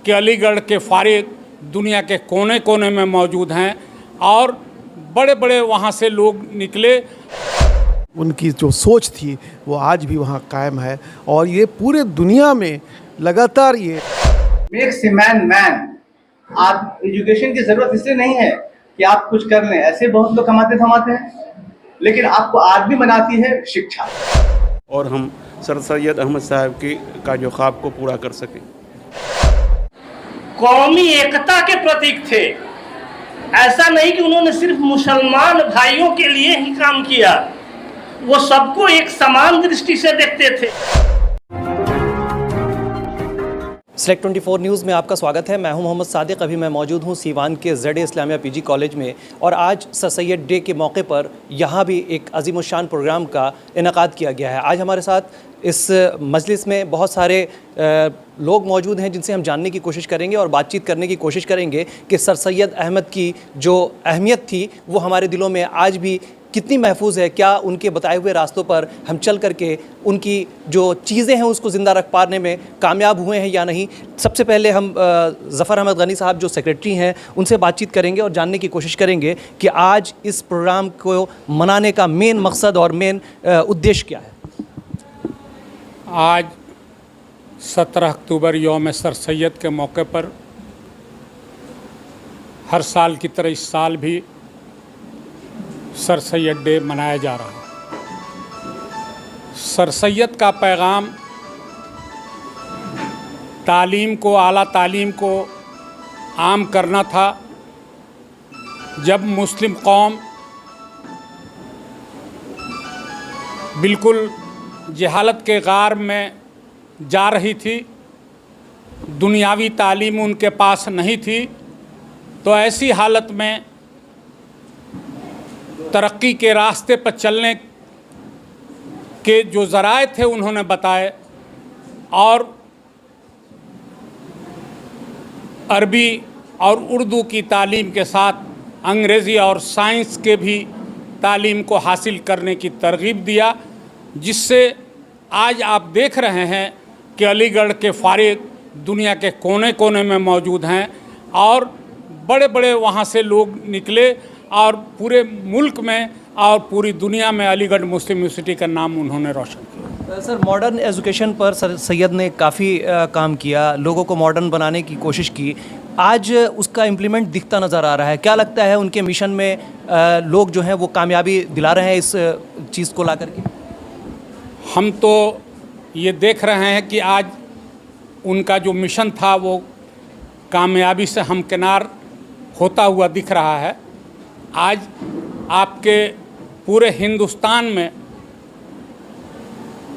कि अलीगढ़ के फारिग दुनिया के कोने कोने में मौजूद हैं और बड़े बड़े वहाँ से लोग निकले। उनकी जो सोच थी वो आज भी वहाँ कायम है और ये पूरे दुनिया में लगातार ये मेक्स ए मैन मैन। आप एजुकेशन की ज़रूरत इसलिए नहीं है कि आप कुछ कर लें, ऐसे बहुत लोग कमाते थमाते हैं, लेकिन आपको आदमी बनाती है शिक्षा। और हम सर सैयद अहमद साहब का जो ख्वाब को पूरा कर सकें। कौमी एकता के प्रतीक थे। ऐसा नहीं कि उन्होंने सिर्फ मुसलमान भाइयों के लिए ही काम किया, वो सबको एक समान दृष्टि से देखते थे। सेलेक्ट 24 न्यूज़ में आपका स्वागत है। मैं हूं मोहम्मद सादिक। अभी मैं मौजूद हूं सीवान के ज़ेड इस्लामिया पीजी कॉलेज में और आज सर सैयद डे के मौके पर यहां भी एक अज़ीमुश्शान प्रोग्राम का इनेकाद किया गया है। आज हमारे साथ इस मजलिस में बहुत सारे लोग मौजूद हैं जिनसे हम जानने की कोशिश करेंगे और बातचीत करने की कोशिश करेंगे कि सर सैयद अहमद की जो अहमियत थी वो हमारे दिलों में आज भी कितनी महफूज है, क्या उनके बताए हुए रास्तों पर हम चल करके उनकी जो चीज़ें हैं उसको ज़िंदा रख पाने में कामयाब हुए हैं या नहीं। सबसे पहले हम ज़फ़र अहमद गनी साहब जो सेक्रेटरी हैं उनसे बातचीत करेंगे और जानने की कोशिश करेंगे कि आज इस प्रोग्राम को मनाने का मेन मकसद और मेन उद्देश्य क्या है। आज 17 अक्टूबर यौम सर सैयद के मौके पर हर साल की तरह इस साल भी सर सैयद डे मनाया जा रहा है। सर सैयद का पैगाम तालीम को, आला तालीम को आम करना था। जब मुस्लिम कौम बिल्कुल जहालत के गार में जा रही थी, दुनियावी तालीम उनके पास नहीं थी, तो ऐसी हालत में तरक्की के रास्ते पर चलने के जो ज़राए थे उन्होंने बताए और अरबी और उर्दू की तालीम के साथ अंग्रेज़ी और साइंस के भी तालीम को हासिल करने की तरगीब दिया, जिससे आज आप देख रहे हैं कि अलीगढ़ के फारिग दुनिया के कोने कोने में मौजूद हैं और बड़े बड़े वहाँ से लोग निकले और पूरे मुल्क में और पूरी दुनिया में अलीगढ़ मुस्लिम यूनिवर्सिटी का नाम उन्होंने रोशन किया। सर, मॉडर्न एजुकेशन पर सर सैयद ने काफ़ी काम किया, लोगों को मॉडर्न बनाने की कोशिश की। आज उसका इम्प्लीमेंट दिखता नज़र आ रहा है। क्या लगता है उनके मिशन में लोग जो हैं वो कामयाबी दिला रहे हैं इस चीज़ को ला करके? हम तो ये देख रहे हैं कि आज उनका जो मिशन था वो कामयाबी से हमकिनार होता हुआ दिख रहा है। आज आपके पूरे हिंदुस्तान में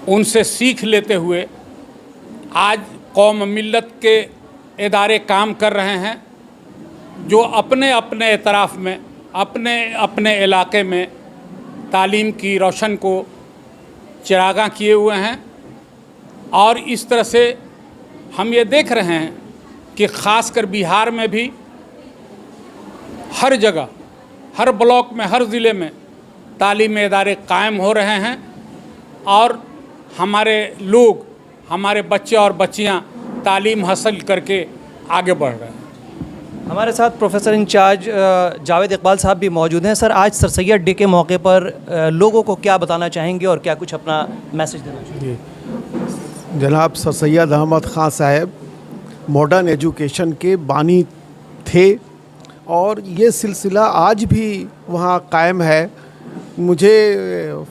उनसे सीख लेते हुए आज कौम मिल्लत के इदारे काम कर रहे हैं, जो अपने अपने एतराफ़ में अपने अपने इलाके में तालीम की रोशन को चिरागा किए हुए हैं। और इस तरह से हम ये देख रहे हैं कि ख़ासकर बिहार में भी हर जगह, हर ब्लॉक में, हर ज़िले में तालीमी इदारे कायम हो रहे हैं और हमारे लोग, हमारे बच्चे और बच्चियां तालीम हासिल करके आगे बढ़ रहे हैं। हमारे साथ प्रोफेसर इंचार्ज जावेद इकबाल साहब भी मौजूद हैं। सर, आज सर सैयद डे के मौके पर लोगों को क्या बताना चाहेंगे और क्या कुछ अपना मैसेज देना चाहेंगे? जनाब सर सैयद अहमद ख़ान साहब मॉडर्न एजुकेशन के बानी थे और ये सिलसिला आज भी वहाँ कायम है। मुझे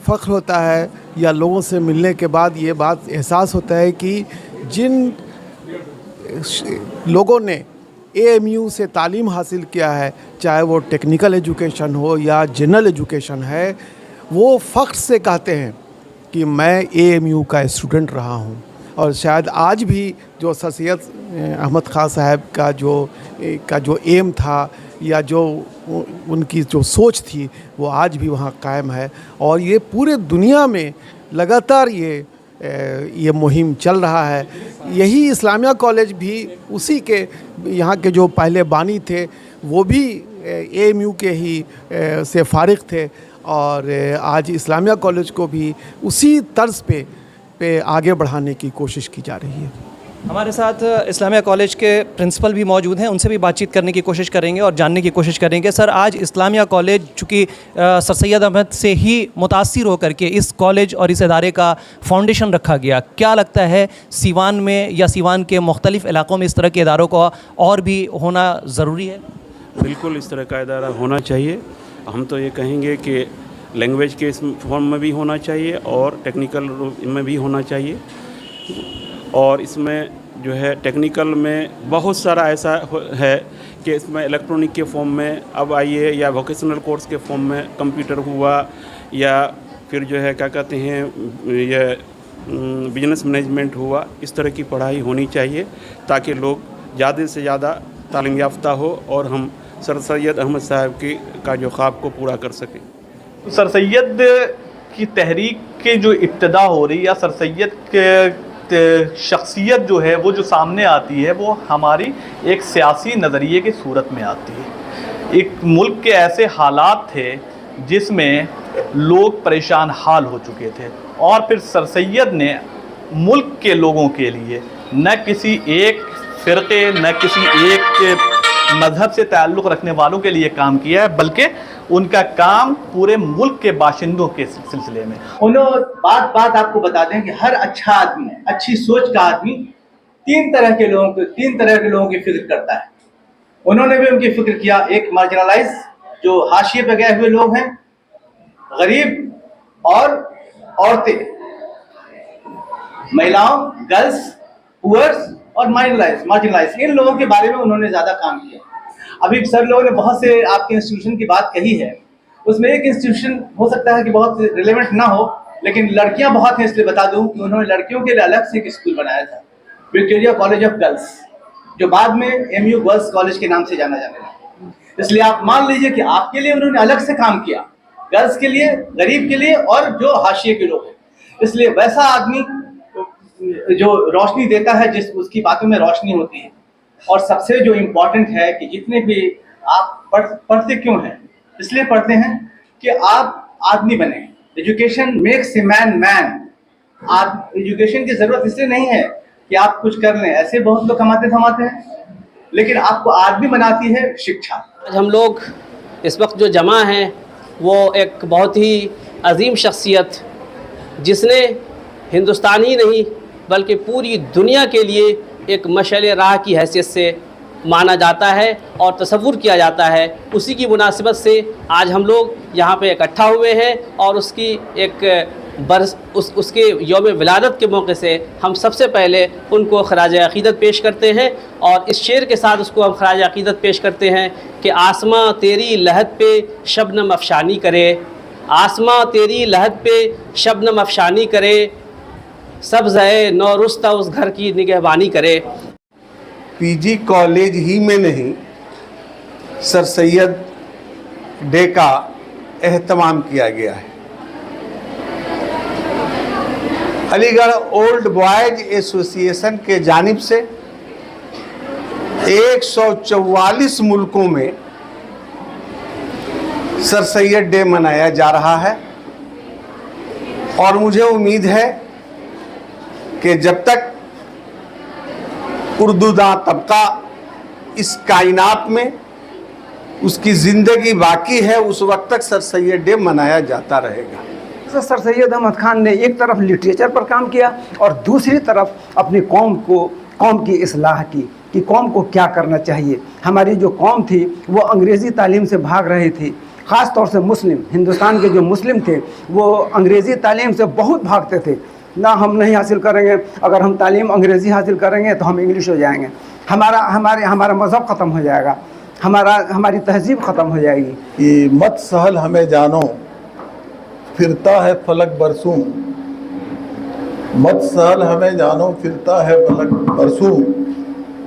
फ़ख्र होता है या लोगों से मिलने के बाद ये बात एहसास होता है कि जिन लोगों ने AMU से तालीम हासिल किया है, चाहे वो टेक्निकल एजुकेशन हो या जनरल एजुकेशन है, वो फ़ख्र से कहते हैं कि मैं AMU का स्टूडेंट रहा हूँ। और शायद आज भी जो सर सैयद अहमद ख़ान साहब का जो एम था या जो उनकी जो सोच थी वो आज भी वहाँ कायम है और ये पूरे दुनिया में लगातार ये मुहिम चल रहा है। यही इस्लामिया कॉलेज भी उसी के यहाँ के जो पहले बानी थे वो भी AMU के ही से फारिग थे और आज इस्लामिया कॉलेज को भी उसी तर्ज पे आगे बढ़ाने की कोशिश की जा रही है। हमारे साथ इस्लामिया कॉलेज के प्रिंसिपल भी मौजूद हैं, उनसे भी बातचीत करने की कोशिश करेंगे और जानने की कोशिश करेंगे। सर, आज इस्लामिया कॉलेज चूँकि सर सैयद अहमद से ही मुतासिर होकर के इस कॉलेज और इस इदारे का फाउंडेशन रखा गया, क्या लगता है सीवान में या सीवान के मुख्तलिफ़ इलाक़ों में इस तरह के इदारों का और भी होना ज़रूरी है? बिल्कुल इस तरह का इदारा होना चाहिए। हम तो ये कहेंगे कि लैंग्वेज के इस फॉर्म में भी होना चाहिए और टेक्निकल में भी होना चाहिए। और इसमें जो है टेक्निकल में बहुत सारा ऐसा है कि इसमें इलेक्ट्रॉनिक के फॉर्म में अब आइए, या वोकेशनल कोर्स के फॉर्म में कंप्यूटर हुआ, या फिर जो है क्या कहते हैं ये बिजनेस मैनेजमेंट हुआ। इस तरह की पढ़ाई होनी चाहिए ताकि लोग ज़्यादा से ज़्यादा तालीम याफ्ता हो और हम सर सैयद अहमद साहब का जो ख्वाब को पूरा कर सकें। सर सैयद की तहरीक के जो इब्तिदा हो रही है, या सर सैयद के शख्सियत जो है वो जो सामने आती है वो हमारी एक सियासी नज़रिए की सूरत में आती है। एक मुल्क के ऐसे हालात थे जिसमें लोग परेशान हाल हो चुके थे, और फिर सर सैयद ने मुल्क के लोगों के लिए न किसी एक फ़िरक़े न किसी एक मज़हब से ताल्लुक़ रखने वालों के लिए काम किया है, बल्कि उनका काम पूरे मुल्क के बाशिंदों के सिलसिले में। उन्होंने बात आपको बता दें कि हर अच्छा आदमी, अच्छी सोच का आदमी तीन तरह के लोगों की फिक्र करता है। उन्होंने भी उनकी फिक्र किया। एक मार्जिनलाइज, जो हाशिए पे गए हुए लोग हैं, गरीब और औरतें, महिलाओं, गर्ल्स, पुअर्स और मार्जिनलाइज, इन लोगों के बारे में उन्होंने ज़्यादा काम किया। अभी सर लोगों ने बहुत से आपके इंस्टीट्यूशन की बात कही है, उसमें एक इंस्टीट्यूशन हो सकता है कि बहुत रिलेवेंट ना हो, लेकिन लड़कियां बहुत हैं, इसलिए बता दूं कि उन्होंने लड़कियों के लिए अलग से एक स्कूल बनाया था, विक्टोरिया कॉलेज ऑफ गर्ल्स, जो बाद में MU गर्ल्स कॉलेज के नाम से जाना जाने लगा। इसलिए आप मान लीजिए कि आपके लिए उन्होंने अलग से काम किया, गर्ल्स के लिए, गरीब के लिए और जो हाशिए के लोग हैं। इसलिए वैसा आदमी जो रोशनी देता है, जिस उसकी बातों में रोशनी होती है। और सबसे जो इम्पोर्टेंट है कि जितने भी आप पढ़ते क्यों हैं, इसलिए पढ़ते हैं कि आप आदमी बने। Education makes a man. Education की ज़रूरत इसलिए नहीं है कि आप कुछ कर लें, ऐसे बहुत लोग कमाते धमाते हैं, लेकिन आपको आदमी बनाती है शिक्षा। आज हम लोग इस वक्त जो जमा हैं वो एक बहुत ही अजीम शख्सियत, जिसने हिंदुस्तान ही नहीं बल्कि पूरी दुनिया के लिए एक मशाल राह की हैसियत से माना जाता है और तसव्वुर किया जाता है, उसी की मुनासिबत से आज हम लोग यहाँ पे इकट्ठा हुए हैं। और उसकी एक उसके यौम विलादत के मौके से हम सबसे पहले उनको खराज अक़ीदत पेश करते हैं, और इस शेर के साथ उसको हम खराज अक़ीदत पेश करते हैं कि आसमां तेरी लहद पे शबनम अफशानी करे, आसमां तेरी लहद पे शबनम अफशानी करे, सब्ज़-ए नौरुस्ता उस घर की निगहबानी करे। PG कॉलेज ही में नहीं, सर सैयद डे का एहतमाम किया गया है। अलीगढ़ ओल्ड बॉयज एसोसिएशन के जानिब से 144 मुल्कों में सर सैयद डे मनाया जा रहा है, और मुझे उम्मीद है कि जब तक उर्दूदां तबका इस कायनात में उसकी ज़िंदगी बाकी है, उस वक्त तक सर सैयद डे मनाया जाता रहेगा। सर सैयद अहमद खान ने एक तरफ लिटरेचर पर काम किया और दूसरी तरफ अपनी कौम की इस्लाह की कि कौम को क्या करना चाहिए। हमारी जो कौम थी वो अंग्रेज़ी तालीम से भाग रही थी, ख़ास तौर से मुस्लिम, हिंदुस्तान के जो मुस्लिम थे वो अंग्रेज़ी तालीम से बहुत भागते थे। ना हम नहीं हासिल करेंगे, अगर हम तालीम अंग्रेज़ी हासिल करेंगे तो हम इंग्लिश हो जाएंगे, हमारा मज़हब ख़त्म हो जाएगा, हमारी तहज़ीब ख़त्म हो जाएगी। ये मत सहल हमें जानो, फिरता है फलक बरसों, मत सहल हमें जानो, फिरता है फलक बरसों,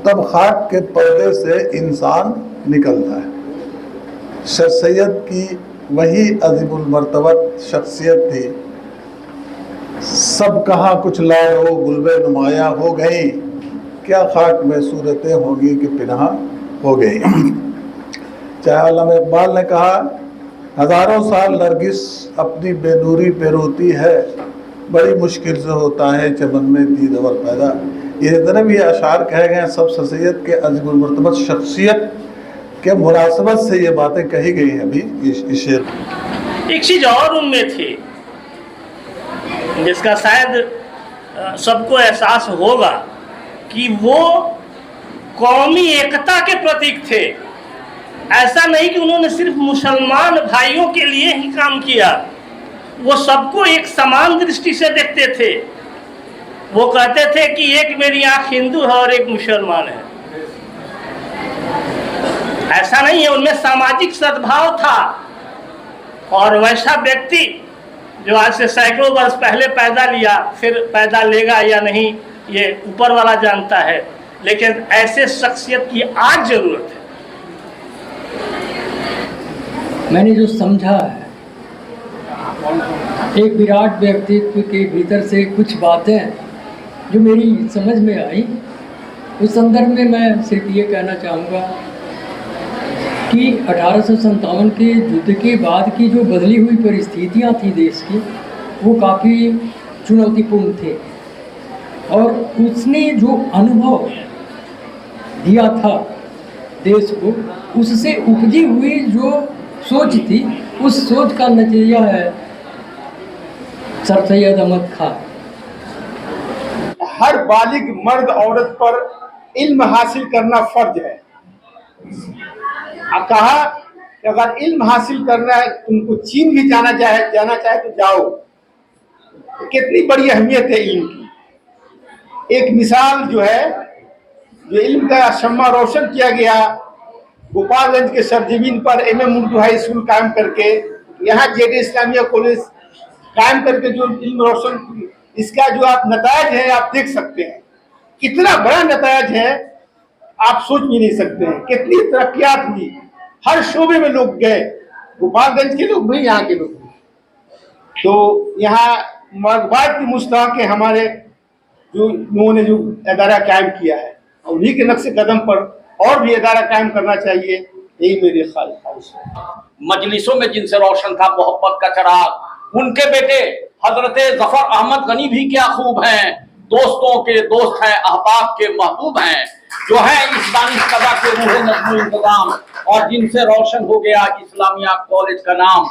तब खाक के पर्दे से इंसान निकलता है। सर सैयद की वही अज़ीमुल मर्तबत शख्सियत थी। सब कहा कुछ लाओ गुलबे नुमाया हो गई, क्या खाक में सूरतें होगी कि पिनाह हो गई। चाहे अल्लामा इकबाल ने कहा, हज़ारों साल नरगिस अपनी बेनूरी पे रोती है, बड़ी मुश्किल से होता है चमन में दीदवर पैदा। ये जितने भी अशार कहे गए हैं सब सर सैयद के अज़ीमुल शख्सियत के मुनासबत से ये बातें कही गई हैं। अभी इस शेर एक चीज़ और उनमें थी जिसका शायद सबको एहसास होगा कि वो कौमी एकता के प्रतीक थे। ऐसा नहीं कि उन्होंने सिर्फ मुसलमान भाइयों के लिए ही काम किया, वो सबको एक समान दृष्टि से देखते थे। वो कहते थे कि एक मेरी आंख हिंदू है और एक मुसलमान है। ऐसा नहीं है, उनमें सामाजिक सद्भाव था। और वैसा व्यक्ति जो आज से सैकड़ों वर्ष पहले पैदा लिया, फिर पैदा लेगा या नहीं ये ऊपर वाला जानता है, लेकिन ऐसे शख्सियत की आज जरूरत है। मैंने जो समझा है, एक विराट व्यक्तित्व के भीतर से कुछ बातें जो मेरी समझ में आई, उस संदर्भ में मैं सिर्फ ये कहना चाहूँगा कि 1857 के युद्ध के बाद की जो बदली हुई परिस्थितियाँ थी देश की, वो काफ़ी चुनौतीपूर्ण थे। और उसने जो अनुभव दिया था देश को, उससे उपजी हुई जो सोच थी, उस सोच का नतीजा है सर सैयद अहमद खां। हर बालिग मर्द औरत पर इल्म हासिल करना फर्ज है। कहा कि अगर इल्म हासिल करना है, तुमको चीन भी जाना चाहे तो जाओ। तो कितनी बड़ी अहमियत है इल्म की। एक मिसाल जो है, जो इल्म का शम्मा रोशन किया गया, गोपालगंज के सरजमीन पर MM उर्दू हाई स्कूल कायम करके, यहाँ JD इस्लामिया कॉलेज कायम करके जो इल्म रोशन, इसका जो आप नतायज है आप देख सकते हैं। कितना बड़ा नतायज है आप सोच भी नहीं सकते हैं। कितनी तरक्कियात हुई, हर शोबे में लोग गए, गोपालगंज के लोग भी, यहाँ के लोग भी। तो यहाँ मरबाद की मुस्तहक है हमारे जो लोगों ने जो अदारा कायम किया है, और उन्हीं के नक्शे कदम पर और भी अदारा कायम करना चाहिए, यही मेरी ख्वाहिश है। मजलिसों में जिनसे रोशन था मोहब्बत का चिराग, उनके बेटे हजरत जफर अहमद गनी भी क्या खूब हैं, दोस्तों के दोस्त हैं, अहबाब के महबूब हैं, जो है इस दानिश कदा के रूह नज़्म इंतजाम, और जिनसे रोशन हो गया इस्लामिया कॉलेज का नाम।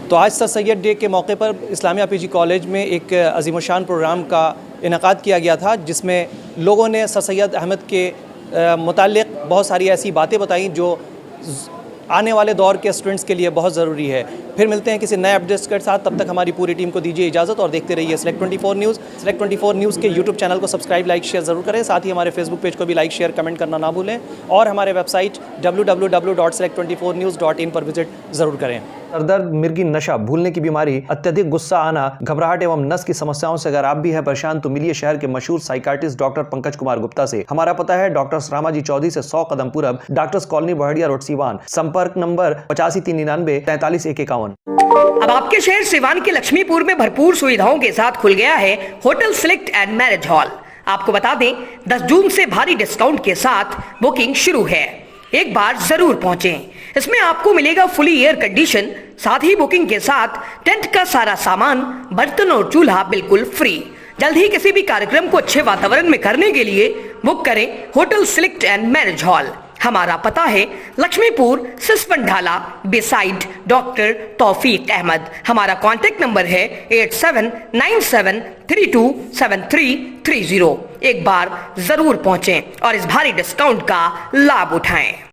तो आज सर सैयद डे के मौके पर इस्लामिया PG कॉलेज में एक अजीमुशान प्रोग्राम का इनेकाद किया गया था, जिसमें लोगों ने सर सैयद अहमद के मुताल्लिक़ बहुत सारी ऐसी बातें बताई जो आने वाले दौर के स्टूडेंट्स के लिए बहुत ज़रूरी है। फिर मिलते हैं किसी नए अपडेट्स के साथ, तब तक हमारी पूरी टीम को दीजिए इजाज़त और देखते रहिए Select 24 न्यूज़। Select 24 न्यूज़ के यूट्यूब चैनल को सब्सक्राइब, लाइक, शेयर ज़रूर करें। साथ ही हमारे फेसबुक पेज को भी लाइक, शेयर, कमेंट करना ना भूलें, और हमारे वेबसाइट www.select24news.in पर विजिट ज़रूर करें। सरदर्द, मिर्गी, नशा, भूलने की बीमारी, अत्यधिक गुस्सा आना, घबराहट एवं नस की समस्याओं से अगर आप भी हैं परेशान, तो मिलिए शहर के मशहूर साइकाट्रिस्ट डॉक्टर पंकज कुमार गुप्ता से। हमारा पता है डॉक्टर रामाजी चौधरी से 100 कदम पूरब, doctors colony Bahadiya road Siwan. संपर्क नंबर 85 399 43 151। अब आपके शहर सिवान के लक्ष्मीपुर में भरपूर सुविधाओं के साथ खुल गया है hotel select and marriage hall. आपको बता दें 10 जून से भारी डिस्काउंट के साथ बुकिंग शुरू है, एक बार जरूर पहुंचें। इसमें आपको मिलेगा फुली एयर कंडीशन, साथ ही बुकिंग के साथ टेंट का सारा सामान, बर्तन और चूल्हा बिल्कुल फ्री। जल्द ही किसी भी कार्यक्रम को अच्छे वातावरण में करने के लिए बुक करें hotel select and marriage hall. हमारा पता है लक्ष्मीपुर सिसवन ढाला बिसाइड डॉक्टर तौफीक अहमद। हमारा कॉन्टेक्ट नंबर है 8797327330। एक बार जरूर पहुंचें और इस भारी डिस्काउंट का लाभ उठाएं।